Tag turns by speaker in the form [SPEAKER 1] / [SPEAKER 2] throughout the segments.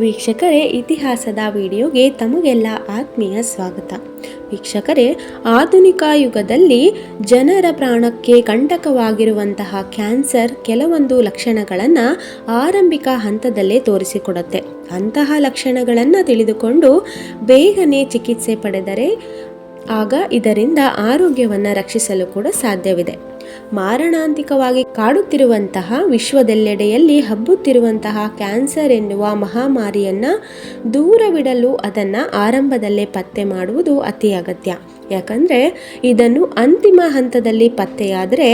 [SPEAKER 1] ವೀಕ್ಷಕರೇ, ಇತಿಹಾಸದ ವಿಡಿಯೋಗೆ ತಮಗೆಲ್ಲ ಆತ್ಮೀಯ ಸ್ವಾಗತ. ವೀಕ್ಷಕರೇ, ಆಧುನಿಕ ಯುಗದಲ್ಲಿ ಜನರ ಪ್ರಾಣಕ್ಕೆ ಕಂಟಕವಾಗಿರುವಂತಹ ಕ್ಯಾನ್ಸರ್ ಕೆಲವೊಂದು ಲಕ್ಷಣಗಳನ್ನು ಆರಂಭಿಕ ಹಂತದಲ್ಲೇ ತೋರಿಸಿಕೊಡುತ್ತೆ. ಅಂತಹ ಲಕ್ಷಣಗಳನ್ನು ತಿಳಿದುಕೊಂಡು ಬೇಗನೆ ಚಿಕಿತ್ಸೆ ಪಡೆದರೆ ಆಗ ಇದರಿಂದ ಆರೋಗ್ಯವನ್ನು ರಕ್ಷಿಸಲು ಕೂಡ ಸಾಧ್ಯವಿದೆ. ಮಾರಣಾಂತಿಕವಾಗಿ ಕಾಡುತ್ತಿರುವಂತಹ ವಿಶ್ವದೆಲ್ಲೆಡೆಯಲ್ಲಿ ಹಬ್ಬುತ್ತಿರುವಂತಹ ಕ್ಯಾನ್ಸರ್ ಎನ್ನುವ ಮಹಾಮಾರಿಯನ್ನು ದೂರವಿಡಲು ಅದನ್ನು ಆರಂಭದಲ್ಲೇ ಪತ್ತೆ ಮಾಡುವುದು ಅತಿ ಅಗತ್ಯ. ಯಾಕಂದರೆ ಇದನ್ನು ಅಂತಿಮ ಹಂತದಲ್ಲಿ ಪತ್ತೆಯಾದರೆ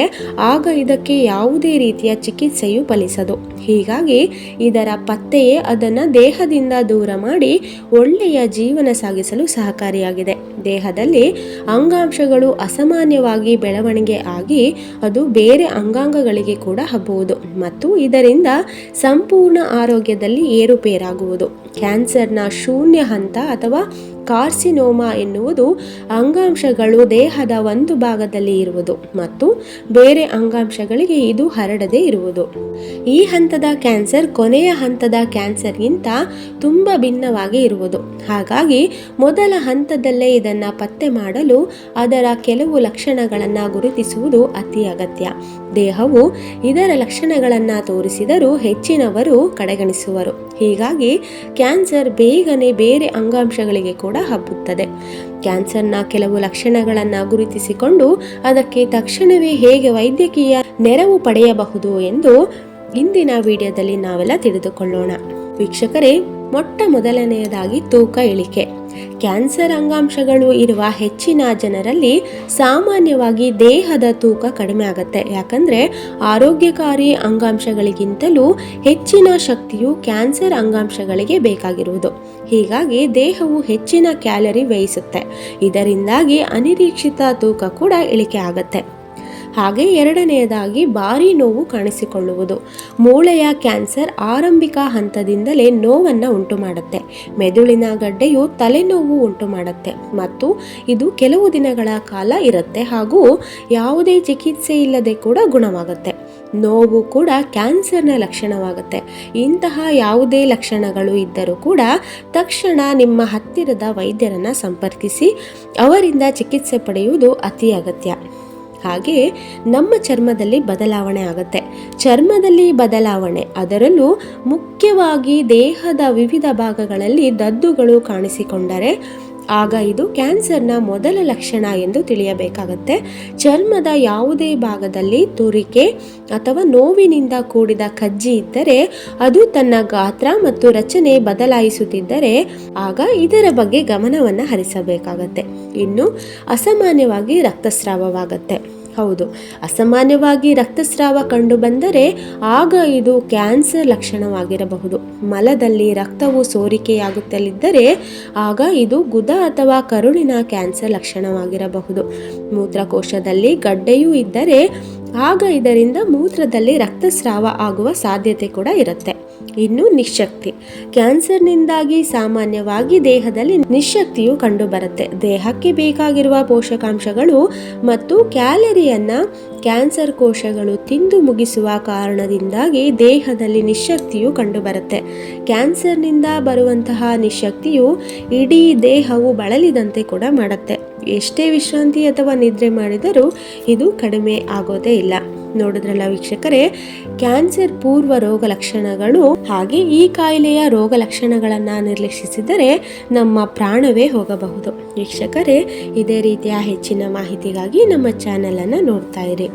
[SPEAKER 1] ಆಗ ಇದಕ್ಕೆ ಯಾವುದೇ ರೀತಿಯ ಚಿಕಿತ್ಸೆಯು ಫಲಿಸದು. ಹೀಗಾಗಿ ಇದರ ಪತ್ತೆಯೇ ಅದನ್ನು ದೇಹದಿಂದ ದೂರ ಮಾಡಿ ಒಳ್ಳೆಯ ಜೀವನ ಸಾಗಿಸಲು ಸಹಕಾರಿಯಾಗಿದೆ. ದೇಹದಲ್ಲಿ ಅಂಗಾಂಶಗಳು ಅಸಾಮಾನ್ಯವಾಗಿ ಬೆಳವಣಿಗೆ ಆಗಿ ಅದು ಬೇರೆ ಅಂಗಾಂಗಗಳಿಗೆ ಕೂಡ ಹಬ್ಬುವುದು ಮತ್ತು ಇದರಿಂದ ಸಂಪೂರ್ಣ ಆರೋಗ್ಯದಲ್ಲಿ ಏರುಪೇರಾಗುವುದು. ಕ್ಯಾನ್ಸರ್ನ ಶೂನ್ಯ ಹಂತ ಅಥವಾ ಕಾರ್ಸಿನೋಮಾ ಎನ್ನುವುದು ಅಂಗಾಂಶಗಳು ದೇಹದ ಒಂದು ಭಾಗದಲ್ಲಿ ಇರುವುದು ಮತ್ತು ಬೇರೆ ಅಂಗಾಂಶಗಳಿಗೆ ಇದು ಹರಡದೇ ಇರುವುದು. ಈ ಹಂತದ ಕ್ಯಾನ್ಸರ್ ಕೊನೆಯ ಹಂತದ ಕ್ಯಾನ್ಸರ್ಗಿಂತ ತುಂಬ ಭಿನ್ನವಾಗಿ ಇರುವುದು. ಹಾಗಾಗಿ ಮೊದಲ ಹಂತದಲ್ಲೇ ಇದನ್ನು ಪತ್ತೆ ಮಾಡಲು ಅದರ ಕೆಲವು ಲಕ್ಷಣಗಳನ್ನು ಗುರುತಿಸುವುದು ಅತಿ ಅಗತ್ಯ. ದೇಹವು ಇದರ ಲಕ್ಷಣಗಳನ್ನು ತೋರಿಸಿದರೂ ಹೆಚ್ಚಿನವರು ಕಡೆಗಣಿಸುವರು. ಹೀಗಾಗಿ ಕ್ಯಾನ್ಸರ್ ಬೇಗನೆ ಬೇರೆ ಅಂಗಾಂಶಗಳಿಗೆ ಕೂಡ ಹಬ್ಬುತ್ತದೆ. ಕ್ಯಾನ್ಸರ್ನ ಕೆಲವು ಲಕ್ಷಣಗಳನ್ನು ಗುರುತಿಸಿಕೊಂಡು ಅದಕ್ಕೆ ತಕ್ಷಣವೇ ಹೇಗೆ ವೈದ್ಯಕೀಯ ನೆರವು ಪಡೆಯಬಹುದು ಎಂದು ಇಂದಿನ ವಿಡಿಯೋದಲ್ಲಿ ನಾವೆಲ್ಲ ತಿಳಿದುಕೊಳ್ಳೋಣ. ವೀಕ್ಷಕರೇ, ಮೊಟ್ಟ ಮೊದಲನೆಯದಾಗಿ ತೂಕ ಇಳಿಕೆ. ಕ್ಯಾನ್ಸರ್ ಅಂಗಾಂಶಗಳು ಇರುವ ಹೆಚ್ಚಿನ ಜನರಲ್ಲಿ ಸಾಮಾನ್ಯವಾಗಿ ದೇಹದ ತೂಕ ಕಡಿಮೆ ಆಗುತ್ತೆ. ಯಾಕಂದರೆ ಆರೋಗ್ಯಕಾರಿ ಅಂಗಾಂಶಗಳಿಗಿಂತಲೂ ಹೆಚ್ಚಿನ ಶಕ್ತಿಯು ಕ್ಯಾನ್ಸರ್ ಅಂಗಾಂಶಗಳಿಗೆ ಬೇಕಾಗಿರುವುದು. ಹೀಗಾಗಿ ದೇಹವು ಹೆಚ್ಚಿನ ಕ್ಯಾಲರಿ ವ್ಯಯಿಸುತ್ತೆ. ಇದರಿಂದಾಗಿ ಅನಿರೀಕ್ಷಿತ ತೂಕ ಕೂಡ ಇಳಿಕೆ ಆಗುತ್ತೆ. ಹಾಗೆ ಎರಡನೆಯದಾಗಿ ಭಾರಿ ನೋವು ಕಾಣಿಸಿಕೊಳ್ಳುವುದು. ಮೂಳೆಯ ಕ್ಯಾನ್ಸರ್ ಆರಂಭಿಕ ಹಂತದಿಂದಲೇ ನೋವನ್ನು ಉಂಟು ಮಾಡುತ್ತೆ. ಮೆದುಳಿನ ಗಡ್ಡೆಯು ತಲೆನೋವು ಉಂಟು ಮಾಡುತ್ತೆ ಮತ್ತು ಇದು ಕೆಲವು ದಿನಗಳ ಕಾಲ ಇರುತ್ತೆ ಹಾಗೂ ಯಾವುದೇ ಚಿಕಿತ್ಸೆ ಇಲ್ಲದೆ ಕೂಡ ಗುಣವಾಗುತ್ತೆ. ನೋವು ಕೂಡ ಕ್ಯಾನ್ಸರ್ನ ಲಕ್ಷಣವಾಗುತ್ತೆ. ಇಂತಹ ಯಾವುದೇ ಲಕ್ಷಣಗಳು ಇದ್ದರೂ ಕೂಡ ತಕ್ಷಣ ನಿಮ್ಮ ಹತ್ತಿರದ ವೈದ್ಯರನ್ನು ಸಂಪರ್ಕಿಸಿ ಅವರಿಂದ ಚಿಕಿತ್ಸೆ ಪಡೆಯುವುದು ಅತಿ ಅಗತ್ಯ. ಹಾಗೆಯೇ ನಮ್ಮ ಚರ್ಮದಲ್ಲಿ ಬದಲಾವಣೆ ಆಗುತ್ತೆ. ಚರ್ಮದಲ್ಲಿ ಬದಲಾವಣೆ, ಅದರಲ್ಲೂ ಮುಖ್ಯವಾಗಿ ದೇಹದ ವಿವಿಧ ಭಾಗಗಳಲ್ಲಿ ದದ್ದುಗಳು ಕಾಣಿಸಿಕೊಂಡರೆ ಆಗ ಇದು ಕ್ಯಾನ್ಸರ್ನ ಮೊದಲ ಲಕ್ಷಣ ಎಂದು ತಿಳಿಯಬೇಕಾಗತ್ತೆ. ಚರ್ಮದ ಯಾವುದೇ ಭಾಗದಲ್ಲಿ ತುರಿಕೆ ಅಥವಾ ನೋವಿನಿಂದ ಕೂಡಿದ ಕಜ್ಜಿ ಇದ್ದರೆ ಅದು ತನ್ನ ಗಾತ್ರ ಮತ್ತು ರಚನೆ ಬದಲಾಯಿಸುತ್ತಿದ್ದರೆ ಆಗ ಇದರ ಬಗ್ಗೆ ಗಮನವನ್ನು ಹರಿಸಬೇಕಾಗತ್ತೆ. ಇನ್ನು ಅಸಾಮಾನ್ಯವಾಗಿ ರಕ್ತಸ್ರಾವವಾಗತ್ತೆ. ಹೌದು, ಅಸಾಮಾನ್ಯವಾಗಿ ರಕ್ತಸ್ರಾವ ಕಂಡು ಬಂದರೆ ಆಗ ಇದು ಕ್ಯಾನ್ಸರ್ ಲಕ್ಷಣವಾಗಿರಬಹುದು. ಮಲದಲ್ಲಿ ರಕ್ತವು ಸೋರಿಕೆಯಾಗುತ್ತಲಿದ್ದರೆ ಆಗ ಇದು ಗುದ ಅಥವಾ ಕರುಳಿನ ಕ್ಯಾನ್ಸರ್ ಲಕ್ಷಣವಾಗಿರಬಹುದು. ಮೂತ್ರಕೋಶದಲ್ಲಿ ಗಡ್ಡೆಯೂ ಇದ್ದರೆ ಆಗ ಇದರಿಂದ ಮೂತ್ರದಲ್ಲಿ ರಕ್ತಸ್ರಾವ ಆಗುವ ಸಾಧ್ಯತೆ ಕೂಡ ಇರುತ್ತೆ. ಇನ್ನು ನಿಶ್ಶಕ್ತಿ. ಕ್ಯಾನ್ಸರ್ನಿಂದಾಗಿ ಸಾಮಾನ್ಯವಾಗಿ ದೇಹದಲ್ಲಿ ನಿಶ್ಶಕ್ತಿಯು ಕಂಡುಬರುತ್ತೆ. ದೇಹಕ್ಕೆ ಬೇಕಾಗಿರುವ ಪೋಷಕಾಂಶಗಳು ಮತ್ತು ಕ್ಯಾಲರಿಯನ್ನು ಕ್ಯಾನ್ಸರ್ ಕೋಶಗಳು ತಿಂದು ಮುಗಿಸುವ ಕಾರಣದಿಂದಾಗಿ ದೇಹದಲ್ಲಿ ನಿಶ್ಶಕ್ತಿಯು ಕಂಡುಬರುತ್ತೆ. ಕ್ಯಾನ್ಸರ್ನಿಂದ ಬರುವಂತಹ ನಿಶ್ಶಕ್ತಿಯು ಇಡೀ ದೇಹವು ಬಳಲಿದಂತೆ ಕೂಡ ಮಾಡುತ್ತೆ. ಎಷ್ಟೇ ವಿಶ್ರಾಂತಿ ಅಥವಾ ನಿದ್ರೆ ಮಾಡಿದರೂ ಇದು ಕಡಿಮೆ ಆಗೋದೇ ಇಲ್ಲ. ನೋಡಿದ್ರಲ್ಲ ವೀಕ್ಷಕರೇ, ಕ್ಯಾನ್ಸರ್ ಪೂರ್ವ ರೋಗ ಲಕ್ಷಣಗಳು. ಹಾಗೆ ಈ ಕಾಯಿಲೆಯ ರೋಗ ಲಕ್ಷಣಗಳನ್ನು ನಿರ್ಲಕ್ಷಿಸಿದರೆ ನಮ್ಮ ಪ್ರಾಣವೇ ಹೋಗಬಹುದು. ವೀಕ್ಷಕರೇ, ಇದೇ ರೀತಿಯ ಹೆಚ್ಚಿನ ಮಾಹಿತಿಗಾಗಿ ನಮ್ಮ ಚಾನೆಲ್ ಅನ್ನು ನೋಡ್ತಾ ಇರಿ.